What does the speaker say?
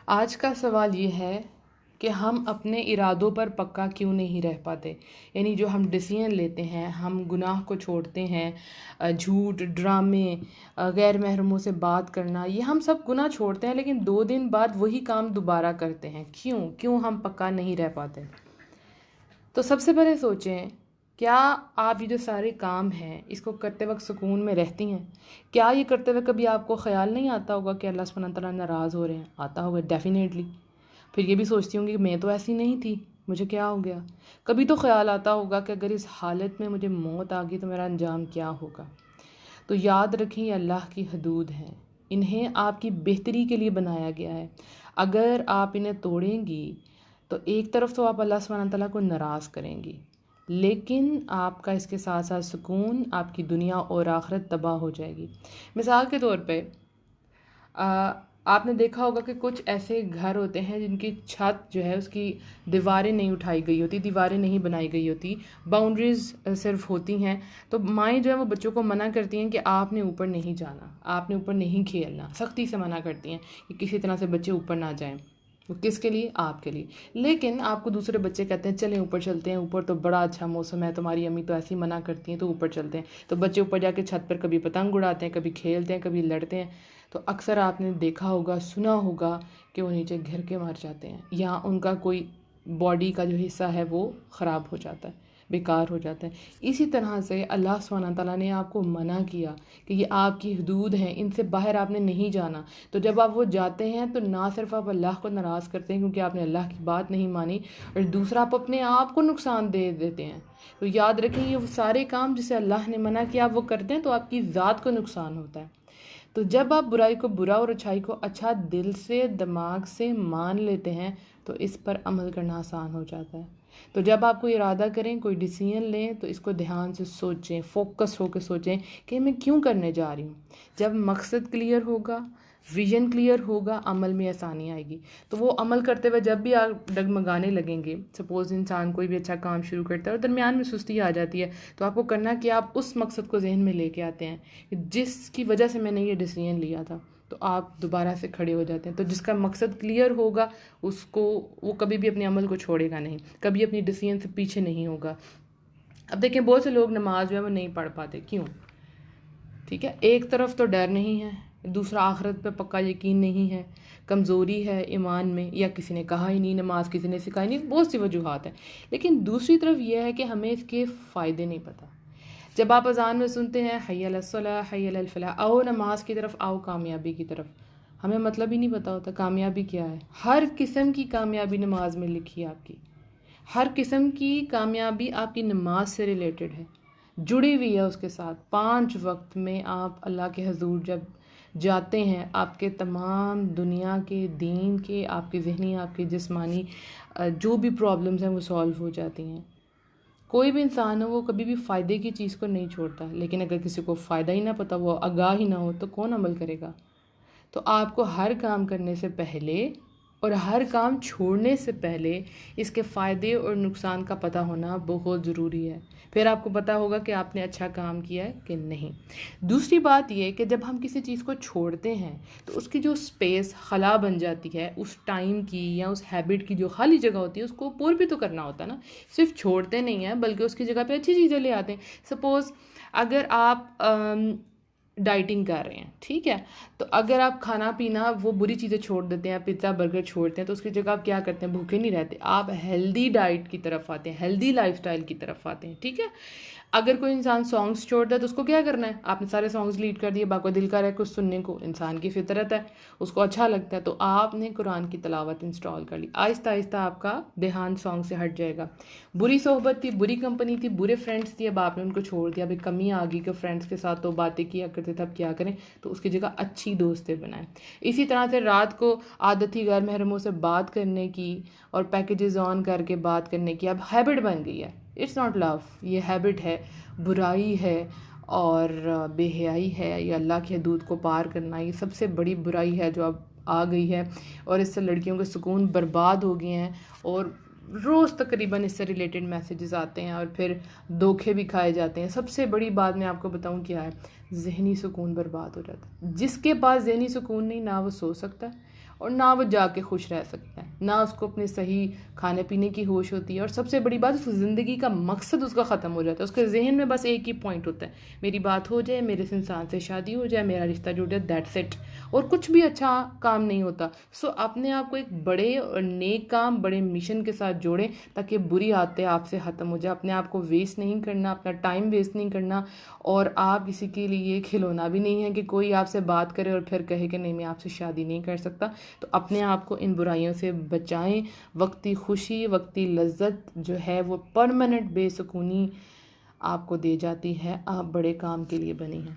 آج کا سوال یہ ہے کہ ہم اپنے ارادوں پر پکا کیوں نہیں رہ پاتے. یعنی جو ہم ڈیسیژن لیتے ہیں، ہم گناہ کو چھوڑتے ہیں، جھوٹ، ڈرامے، غیر محرموں سے بات کرنا، یہ ہم سب گناہ چھوڑتے ہیں لیکن 2 دن بعد وہی کام دوبارہ کرتے ہیں. کیوں ہم پکا نہیں رہ پاتے؟ تو سب سے پہلے سوچیں، کیا آپ یہ جو سارے کام ہیں اس کو کرتے وقت سکون میں رہتی ہیں؟ کیا یہ کرتے ہوئے کبھی آپ کو خیال نہیں آتا ہوگا کہ اللہ سبحانہ تعالیٰ ناراض ہو رہے ہیں؟ آتا ہوگا ڈیفینیٹلی. پھر یہ بھی سوچتی ہوں گی کہ میں تو ایسی نہیں تھی، مجھے کیا ہو گیا؟ کبھی تو خیال آتا ہوگا کہ اگر اس حالت میں مجھے موت آ گئی تو میرا انجام کیا ہوگا؟ تو یاد رکھیں، یہ اللہ کی حدود ہیں، انہیں آپ کی بہتری کے لیے بنایا گیا ہے. اگر آپ انہیں توڑیں گی تو ایک طرف تو آپ اللہ سبحانہ تعالیٰ کو ناراض کریں گی، لیکن آپ کا اس کے ساتھ ساتھ سکون، آپ کی دنیا اور آخرت تباہ ہو جائے گی. مثال کے طور پہ آپ نے دیکھا ہوگا کہ کچھ ایسے گھر ہوتے ہیں جن کی چھت جو ہے اس کی دیواریں نہیں اٹھائی گئی ہوتی، دیواریں نہیں بنائی گئی ہوتی، باؤنڈریز صرف ہوتی ہیں. تو مائیں جو ہے وہ بچوں کو منع کرتی ہیں کہ آپ نے اوپر نہیں جانا، آپ نے اوپر نہیں کھیلنا، سختی سے منع کرتی ہیں کہ کسی طرح سے بچے اوپر نہ جائیں. وہ کس کے لیے؟ آپ کے لیے. لیکن آپ کو دوسرے بچے کہتے ہیں چلیں اوپر چلتے ہیں، اوپر تو بڑا اچھا موسم ہے، تمہاری امی تو ایسی منع کرتی ہیں تو اوپر چلتے ہیں. تو بچے اوپر جا کے چھت پر کبھی پتنگ اڑاتے ہیں، کبھی کھیلتے ہیں، کبھی لڑتے ہیں. تو اکثر آپ نے دیکھا ہوگا، سنا ہوگا کہ وہ نیچے گر کے مر جاتے ہیں، یا ان کا کوئی باڈی کا جو حصہ ہے وہ خراب ہو جاتا ہے، بیکار ہو جاتا ہے. اسی طرح سے اللہ سبحانہ تعالیٰ نے آپ کو منع کیا کہ یہ آپ کی حدود ہیں، ان سے باہر آپ نے نہیں جانا. تو جب آپ وہ جاتے ہیں تو نہ صرف آپ اللہ کو ناراض کرتے ہیں کیونکہ آپ نے اللہ کی بات نہیں مانی، اور دوسرا آپ اپنے آپ کو نقصان دے دیتے ہیں. تو یاد رکھیں، یہ وہ سارے کام جسے اللہ نے منع کیا آپ وہ کرتے ہیں تو آپ کی ذات کو نقصان ہوتا ہے. تو جب آپ برائی کو برا اور اچھائی کو اچھا دل سے، دماغ سے مان لیتے ہیں تو اس پر عمل کرنا آسان ہو جاتا ہے. تو جب آپ کوئی ارادہ کریں، کوئی ڈیسیژن لیں تو اس کو دھیان سے سوچیں، فوکس ہو کے سوچیں کہ میں کیوں کرنے جا رہی ہوں. جب مقصد کلیئر ہوگا، ویژن کلیئر ہوگا، عمل میں آسانی آئے گی. تو وہ عمل کرتے ہوئے جب بھی آپ ڈگمگانے لگیں گے، سپوز انسان کوئی بھی اچھا کام شروع کرتا ہے اور درمیان میں سستی آ جاتی ہے، تو آپ کو کرنا کہ آپ اس مقصد کو ذہن میں لے کے آتے ہیں جس کی وجہ سے میں نے یہ ڈیسیژن لیا تھا. تو آپ دوبارہ سے کھڑے ہو جاتے ہیں. تو جس کا مقصد کلیئر ہوگا اس کو، وہ کبھی بھی اپنے عمل کو چھوڑے گا نہیں، کبھی اپنی ڈیسیژن سے پیچھے نہیں ہوگا. اب دیکھیں، بہت سے لوگ نماز جو ہے وہ نہیں پڑھ پاتے. کیوں؟ ٹھیک ہے، ایک طرف تو ڈر نہیں ہے، دوسرا آخرت پہ پکا یقین نہیں ہے، کمزوری ہے ایمان میں، یا کسی نے کہا ہی نہیں، نماز کسی نے سکھائی نہیں، بہت سی وجوہات ہیں. لیکن دوسری طرف یہ ہے کہ ہمیں اس کے فائدے نہیں پتہ. جب آپ اذان میں سنتے ہیں حی علی الصلاۃ، حی علی الفلاح، آؤ نماز کی طرف، آؤ کامیابی کی طرف، ہمیں مطلب ہی نہیں پتہ ہوتا کامیابی کیا ہے. ہر قسم کی کامیابی نماز میں لکھی ہے. آپ کی ہر قسم کی کامیابی آپ کی نماز سے ریلیٹڈ ہے، جڑی ہوئی ہے اس کے ساتھ. 5 وقت میں آپ اللہ کے حضور جب جاتے ہیں، آپ کے تمام دنیا کے، دین کے، آپ کے ذہنی، آپ کے جسمانی جو بھی پرابلمز ہیں وہ سالو ہو جاتی ہیں. کوئی بھی انسان ہو وہ کبھی بھی فائدے کی چیز کو نہیں چھوڑتا. لیکن اگر کسی کو فائدہ ہی نہ پتہ، وہ آگاہ ہی نہ ہو، تو کون عمل کرے گا؟ تو آپ کو ہر کام کرنے سے پہلے اور ہر کام چھوڑنے سے پہلے اس کے فائدے اور نقصان کا پتہ ہونا بہت ضروری ہے. پھر آپ کو پتہ ہوگا کہ آپ نے اچھا کام کیا ہے کہ نہیں. دوسری بات یہ کہ جب ہم کسی چیز کو چھوڑتے ہیں تو اس کی جو اسپیس، خلا بن جاتی ہے، اس ٹائم کی یا اس ہیبٹ کی جو خالی جگہ ہوتی ہے اس کو پور بھی تو کرنا ہوتا ہے نا. صرف چھوڑتے نہیں ہیں بلکہ اس کی جگہ پہ اچھی چیزیں لے آتے ہیں. سپوز اگر آپ ڈائٹنگ کر رہے ہیں، ٹھیک ہے، تو اگر آپ کھانا پینا وہ بری چیزیں چھوڑ دیتے ہیں، پیزا برگر چھوڑتے ہیں، تو اس کی جگہ آپ کیا کرتے ہیں؟ بھوکے نہیں رہتے، آپ ہیلدی ڈائٹ کی طرف آتے ہیں، ہیلدی لائف سٹائل کی طرف آتے ہیں. ٹھیک ہے. اگر کوئی انسان سانگز چھوڑتا ہے تو اس کو کیا کرنا ہے؟ آپ نے سارے سانگز ڈیلیٹ کر دیے، باقی دل کا رہے کچھ سننے کو، انسان کی فطرت ہے، اس کو اچھا لگتا ہے. تو آپ نے قرآن کی تلاوت انسٹال کر لی، آہستہ آہستہ آپ کا دھیان سانگ سے ہٹ جائے گا. بری صحبت تھی، بری کمپنی تھی، برے فرینڈس تھی، اب آپ نے ان کو چھوڑ دیا. ابھی کمی آ گئی کہ فرینڈس کے ساتھ تو باتیں کیا کرتے تھے، اب کیا کریں؟ تو اس کی جگہ اچھی دوستیں بنائیں. اسی طرح سے رات کو عادت تھی غیر محرموں سے بات کرنے کی اور پیکیجز آن کر کے بات کرنے کی، اب ہیبٹ بن گئی ہے. اٹس ناٹ لو، یہ ہیبٹ ہے، برائی ہے اور بے حیائی ہے. یہ اللہ کی حدود کو پار کرنا، یہ سب سے بڑی برائی ہے جو اب آ گئی ہے، اور اس سے لڑکیوں کے سکون برباد ہو گئے ہیں. اور روز تقریباً اس سے ریلیٹڈ میسیجز آتے ہیں اور پھر دھوکے بھی کھائے جاتے ہیں. سب سے بڑی بات میں آپ کو بتاؤں کیا ہے؟ ذہنی سکون برباد ہو جاتا ہے. جس کے پاس ذہنی سکون نہیں، نہ وہ سو سکتا ہے اور نہ وہ جا کے خوش رہ سکتا ہے، نہ اس کو اپنے صحیح کھانے پینے کی ہوش ہوتی ہے، اور سب سے بڑی بات اس زندگی کا مقصد اس کا ختم ہو جاتا ہے۔ اس کے ذہن میں بس ایک ہی پوائنٹ ہوتا ہے، میری بات ہو جائے، میرے اس انسان سے شادی ہو جائے، میرا رشتہ جڑ جائے، دیٹس اٹ، اور کچھ بھی اچھا کام نہیں ہوتا۔ سو اپنے آپ کو ایک بڑے اور نیک کام، بڑے مشن کے ساتھ جوڑیں تاکہ بری عادتیں آپ سے ختم ہو جائے۔ اپنے آپ کو ویسٹ نہیں کرنا، اپنا ٹائم ویسٹ نہیں کرنا، اور آپ کسی کے لیے کھلونا بھی نہیں ہے کہ کوئی آپ سے بات کرے اور پھر کہے کہ نہیں میں آپ سے شادی نہیں کر سکتا۔ تو اپنے آپ کو ان برائیوں سے بچائیں۔ وقتی خوشی، وقتی لذت جو ہے وہ پرماننٹ بے سکونی آپ کو دے جاتی ہے۔ آپ بڑے کام کے لیے بنی ہیں۔